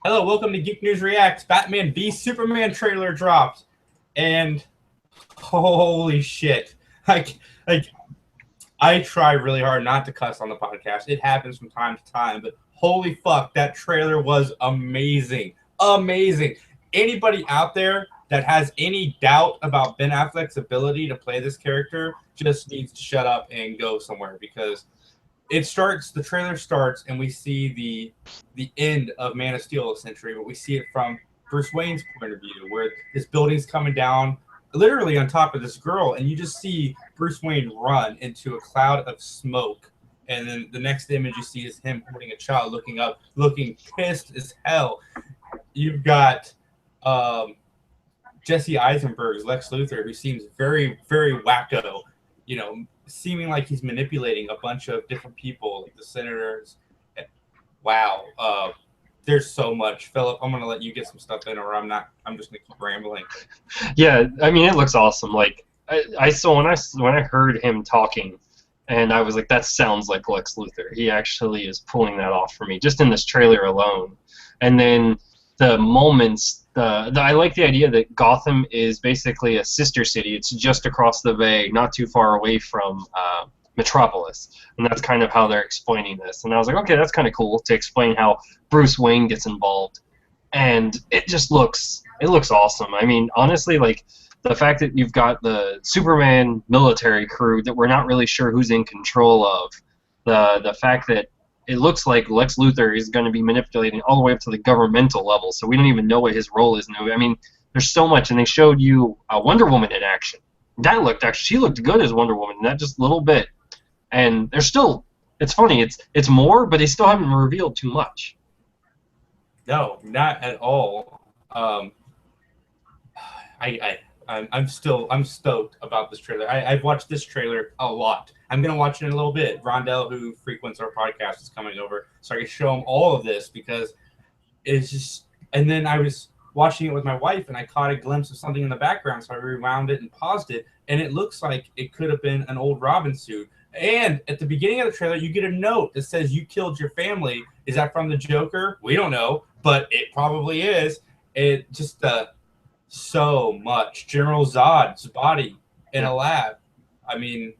Hello, welcome to Geek News Reacts. Batman v Superman trailer dropped, and holy shit! Like, like I try really hard not to cuss on the podcast. It happens from time to time, but holy fuck, that trailer was amazing, amazing. Anybody out there that has any doubt about Ben Affleck's ability to play this character just needs to shut up and go somewhere because the trailer starts and we see the end of Man of Steel essentially, but we see it from Bruce Wayne's point of view where this building's coming down literally on top of this girl, and you just see Bruce Wayne run into a cloud of smoke, and then the next image you see is him holding a child looking up, looking pissed as hell. You've got Jesse Eisenberg's Lex Luthor, who seems very, very wacko, seeming like he's manipulating a bunch of different people, like the senators. Wow. There's so much. Philip, I'm going to let you get some stuff in, or I'm not. I'm just going to keep rambling. Yeah, I mean it looks awesome. Like I saw when I heard him talking, and I was like, that sounds like Lex Luthor. He actually is pulling that off for me just in this trailer alone. And then the moments, I like the idea that Gotham is basically a sister city. It's just across the bay, not too far away from Metropolis, and that's kind of how they're explaining this. And I was like, okay, that's kind of cool to explain how Bruce Wayne gets involved, and it looks awesome. I mean, honestly, like the fact that you've got the Superman military crew that we're not really sure who's in control of, the fact that it looks like Lex Luthor is going to be manipulating all the way up to the governmental level, so we don't even know what his role is now. I mean, there's so much, and they showed you Wonder Woman in action. She looked good as Wonder Woman, that just little bit. And there's still, it's funny, it's more, but they still haven't revealed too much. No, not at all. I I'm stoked about this trailer. I've watched this trailer a lot. I'm gonna watch it in a little bit. Rondell, who frequents our podcast, is coming over, so I can show him all of this because it's just. And then I was watching it with my wife, and I caught a glimpse of something in the background, so I rewound it and paused it, and it looks like it could have been an old Robin suit. And at the beginning of the trailer, you get a note that says you killed your family. Is that from the Joker? We don't know, but it probably is. It just so much. General Zod's body in a lab. I mean,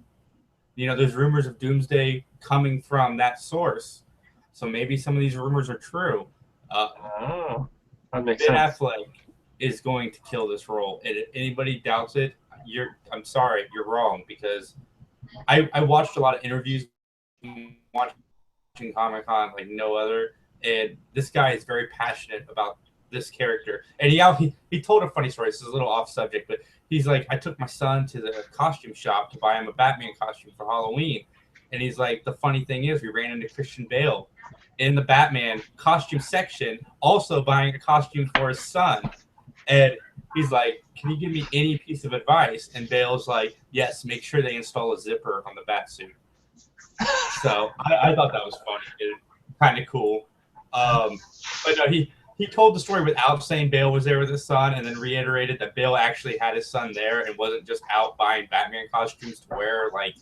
there's rumors of Doomsday coming from that source. So maybe some of these rumors are true. Oh, that makes Ben sense. Affleck is going to kill this role. And if anybody doubts it, I'm sorry, you're wrong because I watched a lot of interviews watching Comic Con like no other, and this guy is very passionate about this character. And he told a funny story. This is a little off subject, but he's like, I took my son to the costume shop to buy him a Batman costume for Halloween, and he's like, the funny thing is, we ran into Christian Bale in the Batman costume section, also buying a costume for his son, and he's like, can you give me any piece of advice? And Bale's like, yes, make sure they install a zipper on the bat suit. So I thought that was funny, dude. Kind of cool. But no, he told the story without saying Bale was there with his son, and then reiterated that Bale actually had his son there and wasn't just out buying Batman costumes to wear like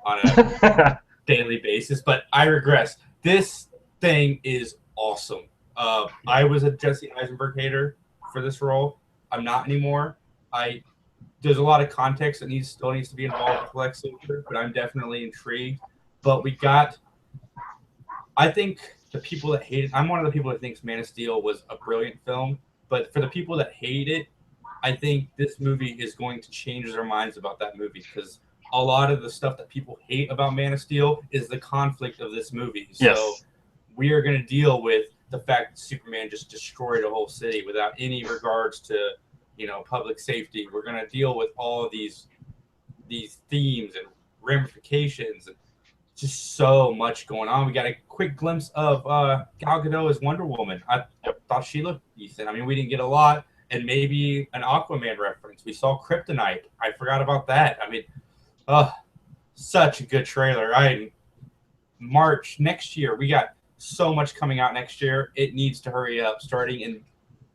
on a daily basis. But I regress. This thing is awesome. I was a Jesse Eisenberg hater for this role. I'm not anymore. There's a lot of context that still needs to be involved with Lex Luthor, but I'm definitely intrigued. But I think the people that hate it, I'm one of the people that thinks Man of Steel was a brilliant film. But for the people that hate it, I think this movie is going to change their minds about that movie because a lot of the stuff that people hate about Man of Steel is the conflict of this movie. So Yes. we are going to deal with the fact that Superman just destroyed a whole city without any regards to public safety. We're going to deal with all of these themes and ramifications and just so much going on. We got a quick glimpse of Gal Gadot as Wonder Woman. I thought she looked decent. I mean, we didn't get a lot, and maybe an Aquaman reference. We saw Kryptonite. I forgot about that. I mean, such a good trailer. March next year. We got so much coming out next year. It needs to hurry up. Starting in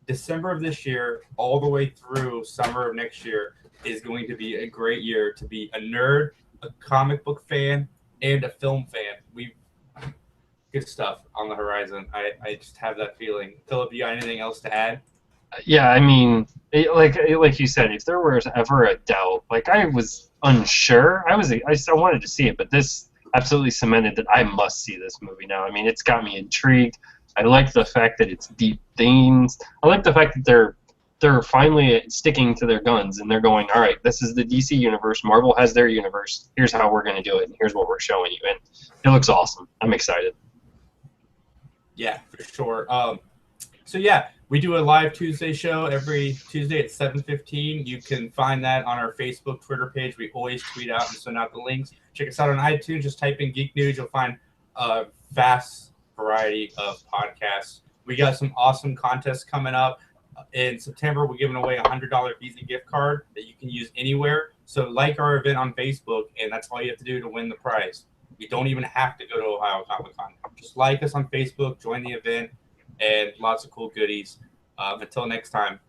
December of this year, all the way through summer of next year, is going to be a great year to be a nerd, a comic book fan, and a film fan. good stuff on the horizon. I just have that feeling. Philip, you got anything else to add? Yeah, I mean, like you said, if there was ever a doubt, like I was unsure, I wanted to see it, but this absolutely cemented that I must see this movie now. I mean, it's got me intrigued. I like the fact that it's deep themes. I like the fact that they're finally sticking to their guns and they're going, all right, this is the DC universe. Marvel has their universe. Here's how we're going to do it, and here's what we're showing you. And it looks awesome. I'm excited. Yeah, for sure. So yeah, we do a live Tuesday show every Tuesday at 7:15. You can find that on our Facebook, Twitter page. We always tweet out and send out the links. Check us out on iTunes. Just type in Geek News. You'll find a vast variety of podcasts. We got some awesome contests coming up. In September, we're giving away a $100 Visa gift card that you can use anywhere. So like our event on Facebook, and that's all you have to do to win the prize. You don't even have to go to Ohio Comic Con. Just like us on Facebook, join the event, and lots of cool goodies. Until next time.